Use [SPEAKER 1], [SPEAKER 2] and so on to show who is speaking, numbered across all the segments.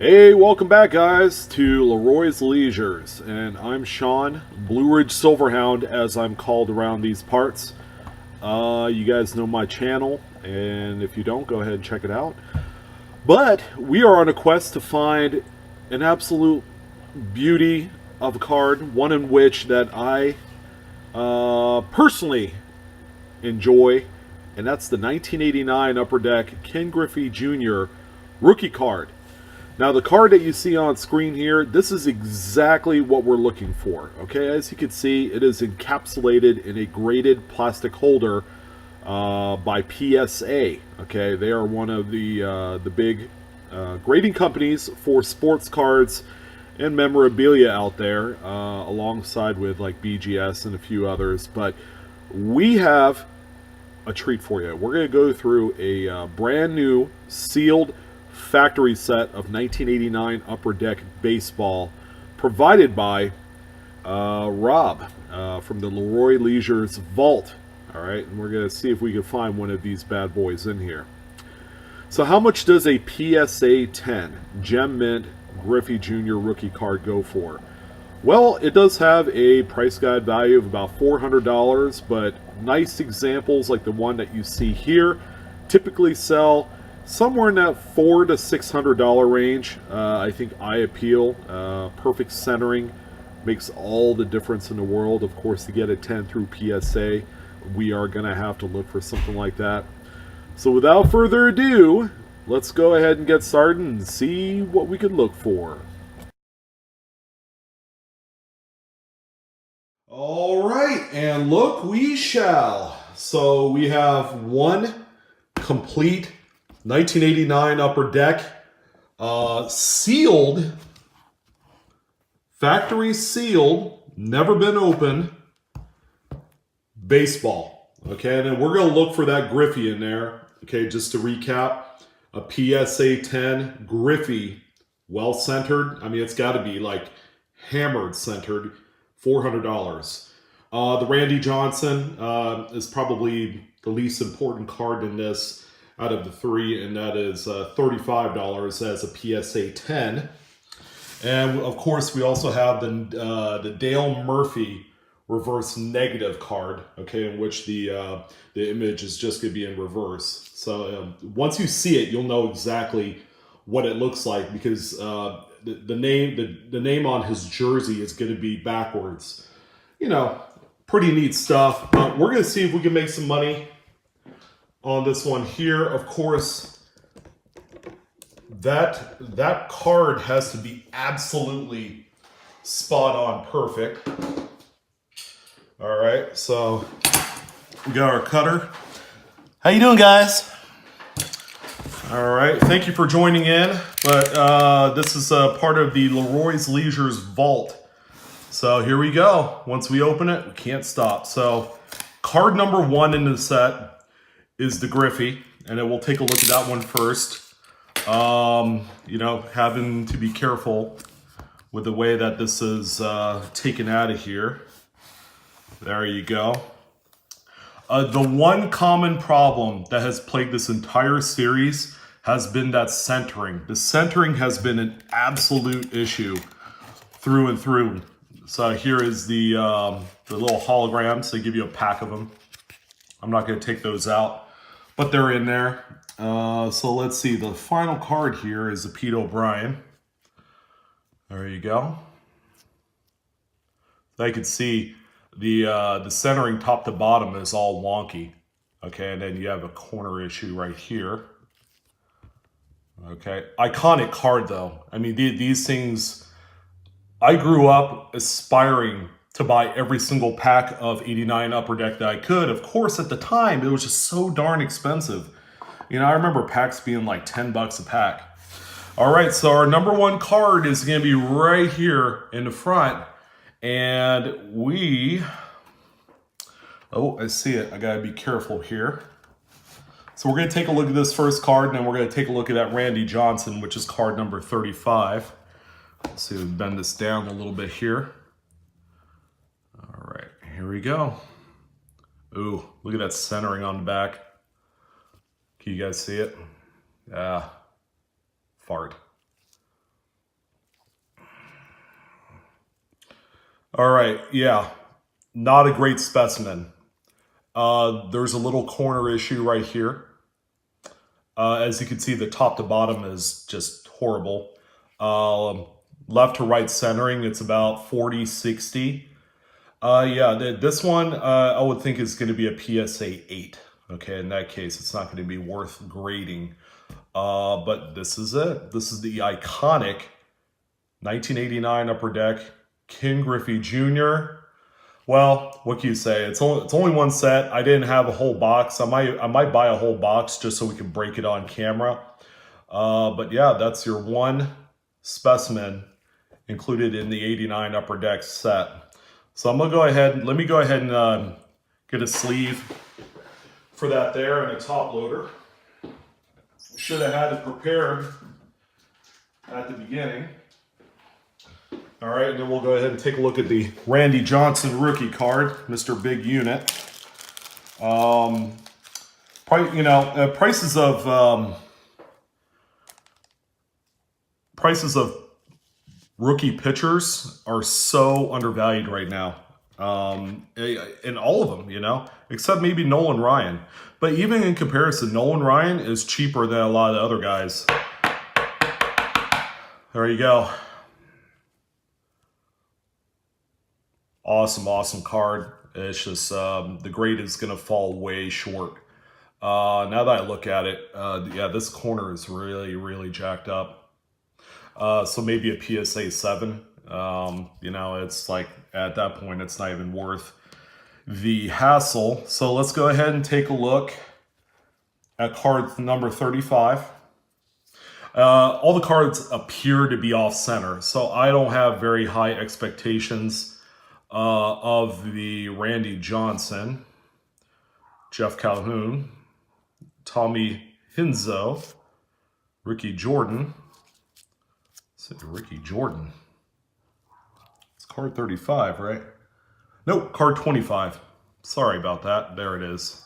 [SPEAKER 1] Hey, welcome back, guys, to Leroy's Leisures, and I'm Sean, Blue Ridge Silverhound, as I'm called around these parts. You guys know my channel, and if you don't, go ahead and check it out. But we are on a quest to find an absolute beauty of a card, one in which that I personally enjoy, and that's the 1989 Upper Deck Ken Griffey Jr. rookie card. Now, the card that you see on screen here, this is exactly what we're looking for. Okay, as you can see, it is encapsulated in a graded plastic holder by PSA. Okay, they are one of the big grading companies for sports cards and memorabilia out there, alongside with like BGS and a few others. But we have a treat for you. We're going to go through a brand new sealed factory set of 1989 Upper Deck baseball provided by Rob from the Leroy Leisures Vault. All right, and we're going to see if we can find one of these bad boys in here. So how much does a PSA 10 Gem Mint Griffey Jr. rookie card go for? Well, it does have a price guide value of about $400, but nice examples like the one that you see here typically sell somewhere in that $400 to $600 range. I think eye appeal, perfect centering makes all the difference in the world. Of course, to get a 10 through PSA, we are going to have to look for something like that. So without further ado, let's go ahead and get started and see what we can look for. All right, and look we shall. So we have one complete 1989 Upper Deck, sealed, factory sealed, never been opened, baseball. Okay, and then we're going to look for that Griffey in there. Okay, just to recap, a PSA 10 Griffey, well centered. I mean, it's got to be like hammered centered, $400. The Randy Johnson is probably the least important card in this out of the three, and that is $35 as a PSA 10. And of course, we also have the Dale Murphy reverse negative card, okay, in which the image is just going to be in reverse. So once you see it, you'll know exactly what it looks like, because the name on his jersey is going to be backwards. You know, pretty neat stuff. We're going to see if we can make some money on this one here. Of course, that card has to be absolutely spot on perfect. All right, so we got our cutter.
[SPEAKER 2] How you doing, guys?
[SPEAKER 1] All right, thank you for joining in. But this is part of the Leroy's Leisures Vault. So here we go. Once we open it, we can't stop. So card number one in the set is the Griffey, and then we'll take a look at that one first. You know, having to be careful with the way that this is taken out of here. There you go. The one common problem that has plagued this entire series has been that centering. The centering has been an absolute issue through and through. So here is the little holograms. They give you a pack of them. I'm not going to take those out, but they're in there. So let's see. The final card here is the Pete O'Brien. There you go. I can see the centering top to bottom is all wonky. Okay, and then you have a corner issue right here. Okay, iconic card though. I mean, these things, I grew up aspiring to buy every single pack of 89 Upper Deck that I could. Of course, at the time, it was just so darn expensive. You know, I remember packs being like $10 a pack. All right, so our number one card is going to be right here in the front. And oh, I see it. I got to be careful here. So we're going to take a look at this first card, and then we're going to take a look at that Randy Johnson, which is card number 35. Let's see, we'll bend this down a little bit here. All right, here we go. Ooh, look at that centering on the back. Can you guys see it? Fart. All right, yeah, not a great specimen. There's a little corner issue right here. As you can see, the top to bottom is just horrible. Left to right centering, it's about 40-60. Yeah, this one I would think is going to be a PSA 8. Okay, in that case, it's not going to be worth grading. But this is it. This is the iconic 1989 Upper Deck Ken Griffey Jr. Well, what can you say? It's only one set. I didn't have a whole box. I might buy a whole box just so we can break it on camera. But yeah, that's your one specimen included in the 89 Upper Deck set. So I'm gonna go ahead. Let me go ahead and get a sleeve for that there and a top loader. Should have had it prepared at the beginning. All right, and then we'll go ahead and take a look at the Randy Johnson rookie card, Mr. Big Unit. Prices of rookie pitchers are so undervalued right now. In all of them, except maybe Nolan Ryan. But even in comparison, Nolan Ryan is cheaper than a lot of the other guys. There you go. Awesome card. It's just the grade is going to fall way short. Now that I look at it, yeah, this corner is really jacked up. So maybe a PSA 7. It's like at that point, it's not even worth the hassle. So let's go ahead and take a look at card number 35. All the cards appear to be off center, so I don't have very high expectations of the Randy Johnson, Jeff Calhoun, Tommy Hinzo, Ricky Jordan. Ricky Jordan. It's card 35, right? Nope, card 25. Sorry about that. There it is.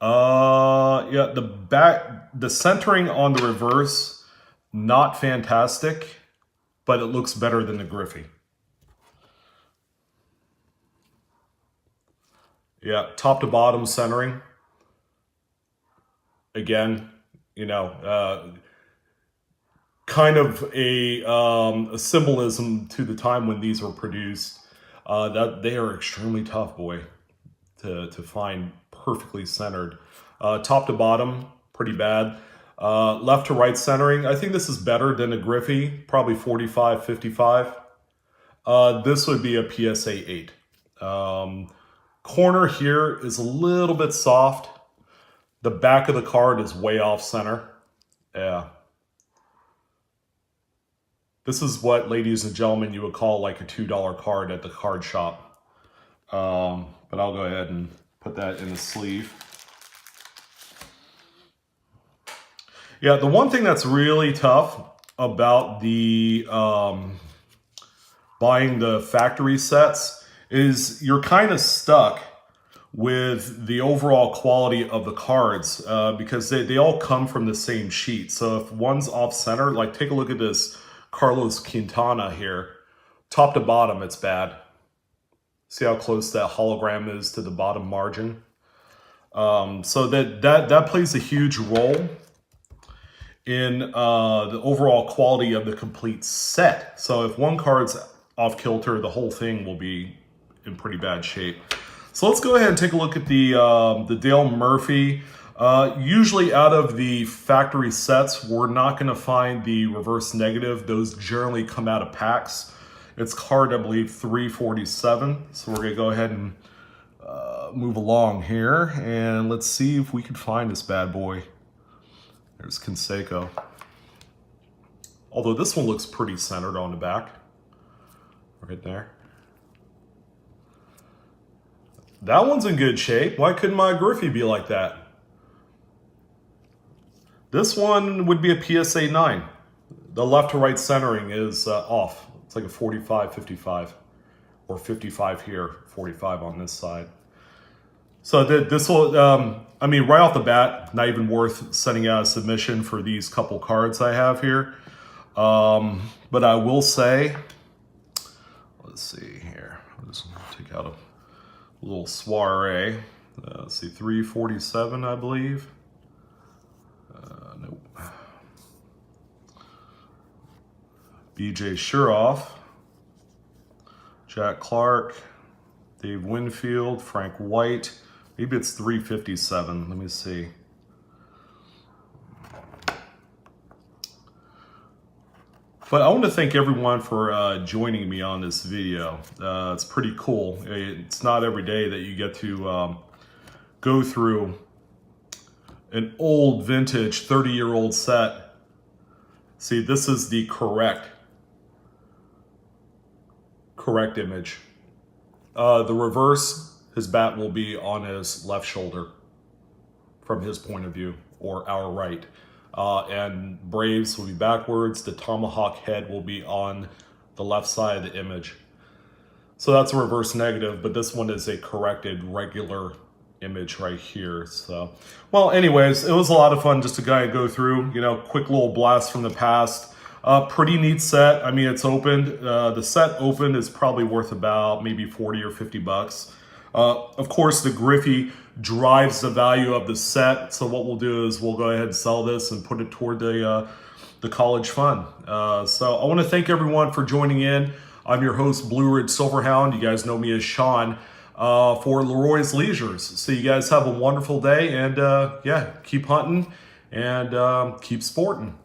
[SPEAKER 1] Yeah, the centering on the reverse, not fantastic, but it looks better than the Griffey. Yeah, top to bottom centering. Again, kind of a symbolism to the time when these were produced. That they are extremely tough, boy, to find perfectly centered. Top to bottom, pretty bad. Left to right centering, I think this is better than a Griffey, probably 45-55. This would be a PSA 8. Corner here is a little bit soft. The back of the card is way off center. Yeah. This is what, ladies and gentlemen, you would call like a $2 card at the card shop. But I'll go ahead and put that in the sleeve. Yeah, the one thing that's really tough about the buying the factory sets is you're kind of stuck with the overall quality of the cards because they all come from the same sheet. So if one's off center, like take a look at this Carlos Quintana here. Top to bottom, it's bad. See how close that hologram is to the bottom margin? So that plays a huge role in the overall quality of the complete set. So if one card's off kilter, the whole thing will be in pretty bad shape. So let's go ahead and take a look at the Dale Murphy. Usually out of the factory sets, we're not going to find the reverse negative. Those generally come out of packs. It's card, I believe, 347. So we're going to go ahead and move along here. And let's see if we can find this bad boy. There's Canseco. Although this one looks pretty centered on the back. Right there. That one's in good shape. Why couldn't my Griffey be like that? This one would be a PSA 9. The left to right centering is off. It's like a 45-55 or 55 here, 45 on this side. So this will, right off the bat, not even worth sending out a submission for these couple cards I have here. But I will say, let's see. take out a little soiree. Let's see, 347, I believe. Nope. BJ Shuroff, Jack Clark, Dave Winfield, Frank White. Maybe it's 357. Let me see. But I want to thank everyone for joining me on this video. It's pretty cool. It's not every day that you get to go through an old vintage 30-year-old set. See, this is the correct image. The reverse, his bat will be on his left shoulder from his point of view, or our right. And Braves will be backwards. The tomahawk head will be on the left side of the image. So that's a reverse negative, but this one is a corrected regular image right here. So, well, anyways, it was a lot of fun just to go through, you know, quick little blast from the past. Pretty neat set. I mean, it's opened. The set opened is probably worth about maybe 40 or 50 bucks. Of course, the Griffey drives the value of the set. So what we'll do is we'll go ahead and sell this and put it toward the college fund. So I want to thank everyone for joining in. I'm your host, Blue Ridge Silverhound. You guys know me as Sean for Leroy's Leisures. So you guys have a wonderful day, and yeah, keep hunting and keep sporting.